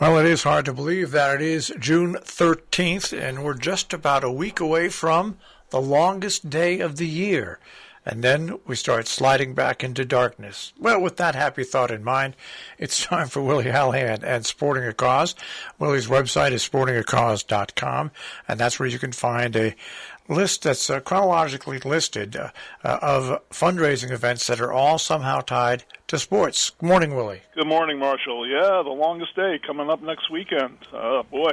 Well, it is hard to believe that it is June 13th, and we're just about a week away from the longest day of the year. And then we start sliding back into darkness. Well, with that happy thought in mind, it's time for Willie Hallihan and Sporting a Cause. Willie's website is sportingacause.com, and that's where you can find a list that's chronologically listed of fundraising events that are all somehow tied to sports. Good morning, Willie. Good morning, Marshall. Yeah, the longest day coming up next weekend. Boy,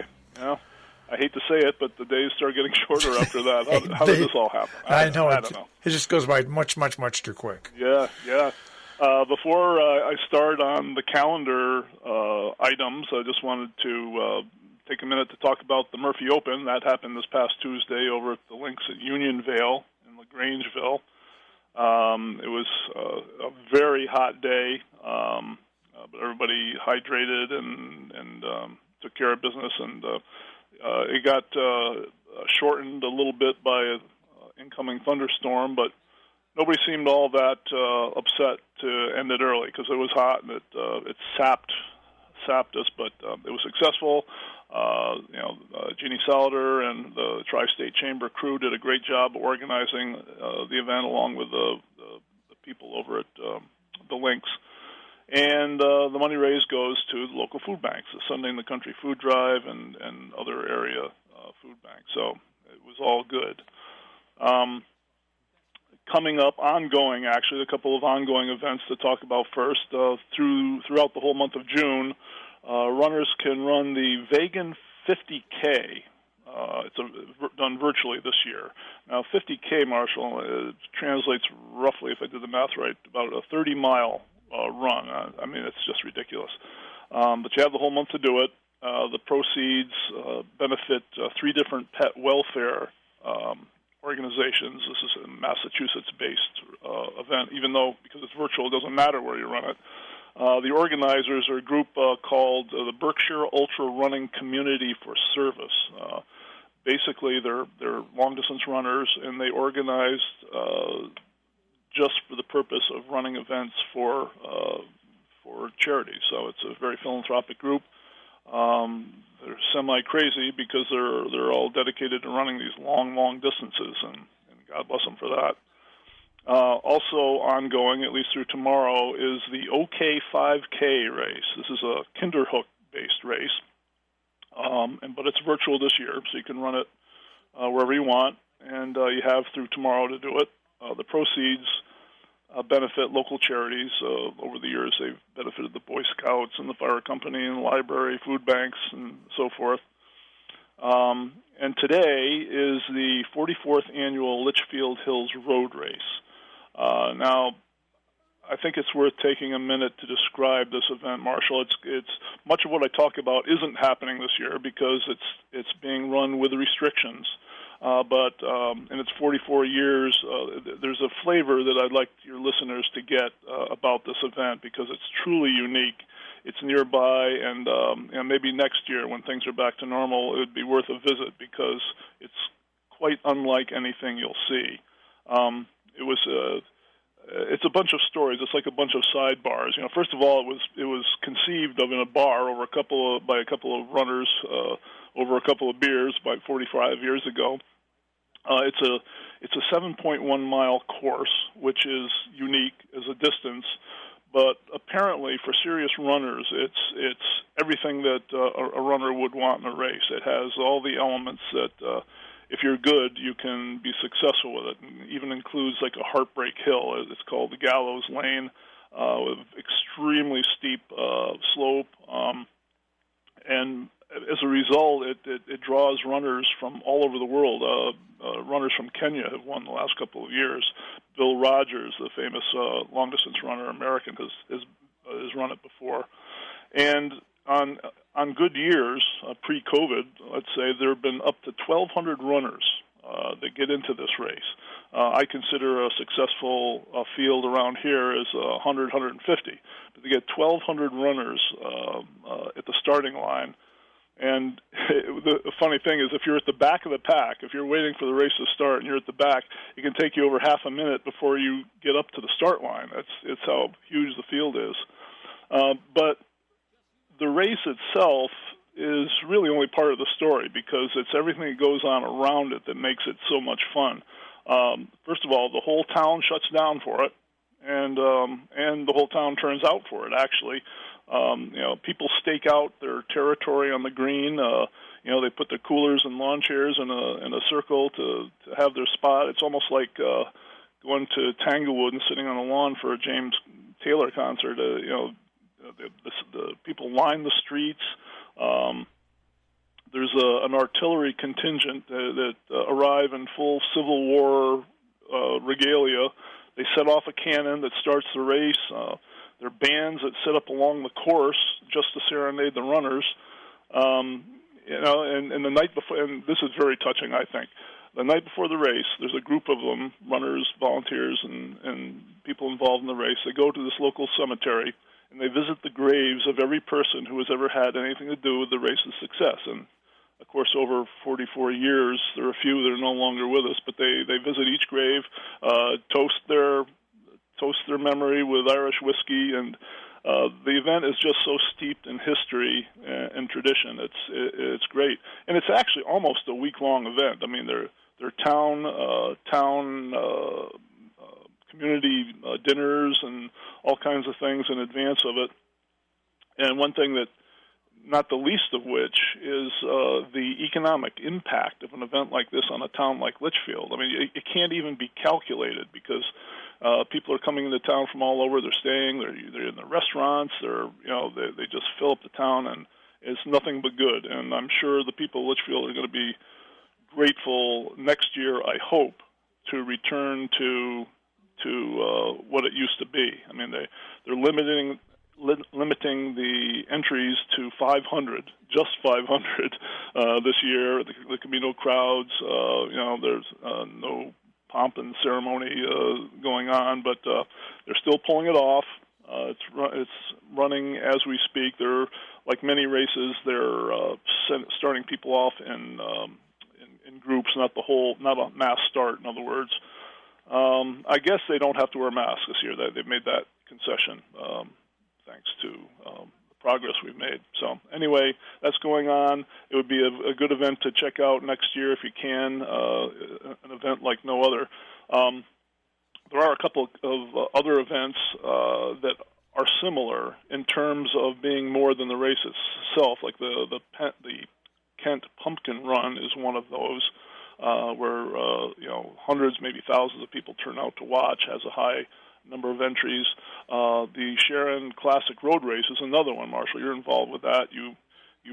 I hate to say it, but the days start getting shorter after that. How did this all happen? I don't know. It just goes by much too quick. Yeah. Before I start on the calendar items, I just wanted to take a minute to talk about the Murphy Open. That happened this past Tuesday over at the links at Unionvale in LaGrangeville. It was a very hot day, but everybody hydrated and took care of business, and it got shortened a little bit by an incoming thunderstorm, but nobody seemed all that upset to end it early because it was hot and it sapped us, but it was successful. Jeannie Salader and the Tri-State Chamber crew did a great job organizing the event along with the people over at the links. And the money raised goes to the local food banks, the Sunday in the Country Food Drive and other area food banks. So it was all good. Coming up, ongoing, actually, a couple of ongoing events to talk about first. Throughout the whole month of June, runners can run the Vegan 50K. It's done virtually this year. Now, 50K, Marshall, translates roughly, if I did the math right, about a 30-mile run. I mean, it's just ridiculous. But you have the whole month to do it. The proceeds benefit three different pet welfare organizations. This is a Massachusetts-based event, even though, because it's virtual, it doesn't matter where you run it. The organizers are a group called the Berkshire Ultra Running Community for Service. Basically, they're long-distance runners, and they organized just for the purpose of running events for charity. So it's a very philanthropic group. They're semi-crazy because they're all dedicated to running these long distances, and God bless them for that. Also ongoing, at least through tomorrow, is the OK 5K race. This is a Kinderhook-based race, but it's virtual this year, so you can run it wherever you want, and you have through tomorrow to do it. The proceeds benefit local charities. Over the years, they've benefited the Boy Scouts and the fire company and the library, food banks, and so forth. And today is the 44th annual Litchfield Hills Road Race. Now, I think it's worth taking a minute to describe this event, Marshall. It's much of what I talk about isn't happening this year because it's being run with restrictions. But in its 44 years, there's a flavor that I'd like your listeners to get about this event because it's truly unique. It's nearby, and maybe next year when things are back to normal, it would be worth a visit because it's quite unlike anything you'll see. It's a bunch of stories. It's like a bunch of sidebars. First of all, it was conceived of in a bar by a couple of runners over a couple of beers, about 45 years ago. It's a 7.1 mile course, which is unique as a distance. But apparently, for serious runners, it's everything that a runner would want in a race. It has all the elements that, if you're good, you can be successful with it. It even includes like a heartbreak hill. It's called the Gallows Lane, with extremely steep slope. And as a result, it draws runners from all over the world. Runners from Kenya have won the last couple of years. Bill Rogers, the famous long-distance runner, American, has run it before. And on good years, pre-COVID, let's say, there have been up to 1,200 runners that get into this race. I consider a successful field around here is 100, 150. But to get 1,200 runners at the starting line. And the funny thing is, if you're at the back of the pack, if you're waiting for the race to start and you're at the back, it can take you over half a minute before you get up to the start line. It's how huge the field is. But the race itself is really only part of the story because it's everything that goes on around it that makes it so much fun. First of all, the whole town shuts down for it, and the whole town turns out for it. Actually, people stake out their territory on the green. They put their coolers and lawn chairs in a circle to have their spot. It's almost like going to Tanglewood and sitting on the lawn for a James Taylor concert. The people line the streets. There's an artillery contingent that arrive in full Civil War regalia. They set off a cannon that starts the race. There are bands that set up along the course just to serenade the runners. And the night before, and this is very touching, I think. The night before the race, there's a group of them, runners, volunteers, and people involved in the race. They go to this local cemetery, and they visit the graves of every person who has ever had anything to do with the race's success. And, of course, over 44 years, there are a few that are no longer with us, but they visit each grave, toast their memory with Irish whiskey, and the event is just so steeped in history and tradition. It's great, and it's actually almost a week-long event. I mean, there are town community dinners and all kinds of things in advance of it. And one thing that, not the least of which, is the economic impact of an event like this on a town like Litchfield. I mean, it can't even be calculated because people are coming into town from all over. They're staying. They're in the restaurants. They just fill up the town, and it's nothing but good. And I'm sure the people of Litchfield are going to be grateful next year, I hope, to return to what it used to be. I mean, they're limiting the entries to 500, just 500 this year. There can be no crowds. There's no pomp and ceremony going on, but they're still pulling it off. It's running as we speak. They're, like many races, they're starting people off in groups, not a mass start. In other words, I guess they don't have to wear masks this year. They've made that concession, thanks to the progress we've made. So anyway, that's going on. It would be a good event to check out next year if you can, an event like no other. There are a couple of other events that are similar in terms of being more than the race itself, like the Kent Pumpkin Run is one of those, where hundreds, maybe thousands of people turn out to watch, has a high number of entries. The Sharon Classic Road Race is another one. Marshall, you're involved with that. You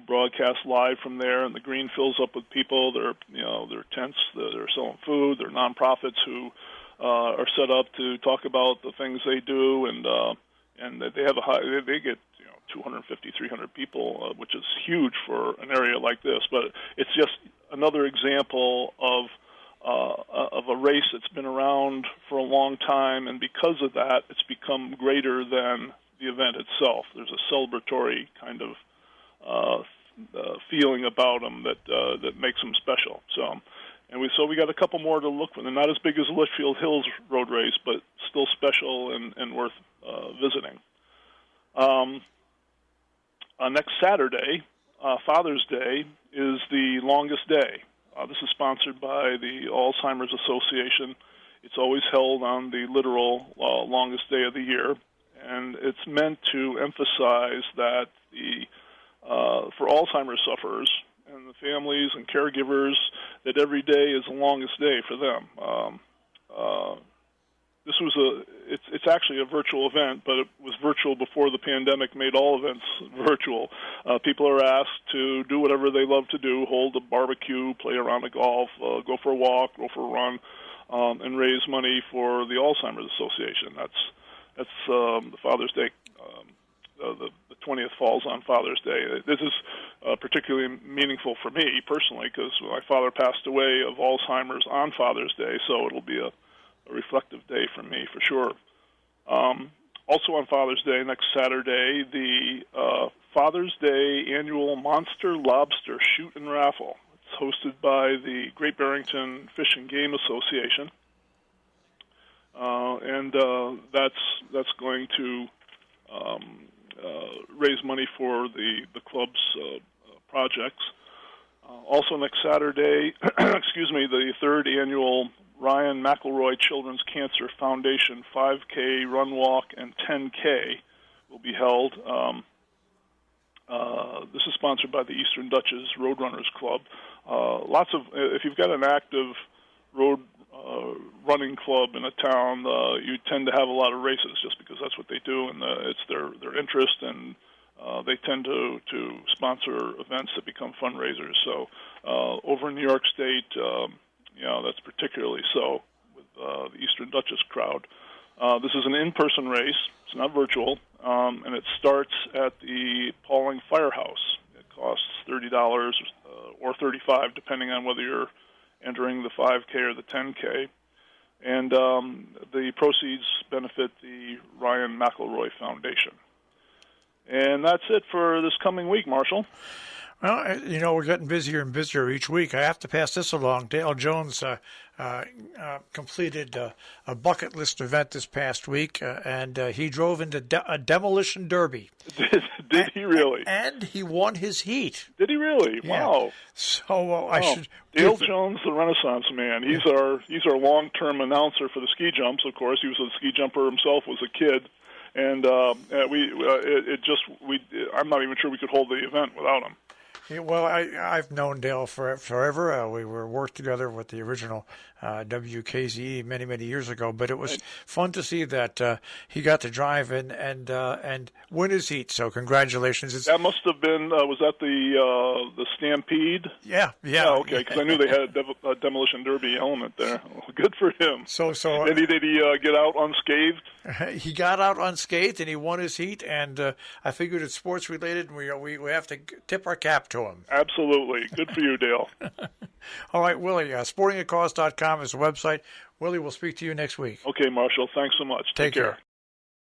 broadcast live from there, and the green fills up with people. There are tents that are selling food. There are nonprofits who are set up to talk about the things they do, and they have they get 250, 300 people, which is huge for an area like this. But it's just another example of a race that's been around for a long time, and because of that, it's become greater than the event itself. There's a celebratory kind of feeling about them that makes them special. So we got a couple more to look for. They're not as big as the Litchfield Hills Road Race, but still special and worth visiting. Next Saturday, Father's Day, is the longest day. This is sponsored by the Alzheimer's Association. It's always held on the literal longest day of the year, and it's meant to emphasize that for Alzheimer's sufferers and the families and caregivers, that every day is the longest day for them. It's actually a virtual event, but it was virtual before the pandemic made all events virtual. People are asked to do whatever they love to do: hold a barbecue, play a round of golf, go for a walk, go for a run, and raise money for the Alzheimer's Association. That's the Father's Day. The 20th falls on Father's Day. This is particularly meaningful for me personally because my father passed away of Alzheimer's on Father's Day, so it'll be a reflective day for me, for sure. Also on Father's Day, next Saturday, the Father's Day annual Monster Lobster Shoot and Raffle. It's hosted by the Great Barrington Fish and Game Association, and that's going to raise money for the club's projects. Also next Saturday, excuse me, the third annual Ryan McElroy Children's Cancer Foundation 5K, Run, Walk, and 10K will be held. This is sponsored by the Eastern Dutchess Roadrunners Club. If you've got an active road running club in a town, you tend to have a lot of races just because that's what they do, and it's their interest, and they tend to sponsor events that become fundraisers. So over in New York State, that's particularly so with the Eastern Dutchess crowd. This is an in-person race. It's not virtual, and it starts at the Pauling Firehouse. It costs $30 or $35, depending on whether you're entering the 5K or the 10K. And the proceeds benefit the Ryan McElroy Foundation. And that's it for this coming week, Marshall. Well, we're getting busier and busier each week. I have to pass this along. Dale Jones completed a bucket list event this past week, and he drove into a demolition derby. Did he really? And he won his heat. Did he really? Yeah. Wow. So I should. Dale Jones, the Renaissance man. He's our long-term announcer for the ski jumps. Of course, he was a ski jumper himself. Was a kid. And I'm not even sure we could hold the event without him. Yeah, well, I've known Dale forever. We worked together with the original WKZE many, many years ago. But it was fun to see that he got to drive and win his heat. So congratulations! That must have been was that the Stampede? Yeah. Okay, because I knew they had a demolition derby element there. Well, good for him. So did he get out unscathed? He got out unscathed and he won his heat. And I figured it's sports related, and we have to tip our cap to him. Absolutely. Good for you, Dale. All right, Willie, sportingacause.com is the website. Willie, we'll speak to you next week. Okay, Marshall. Thanks so much. Take care.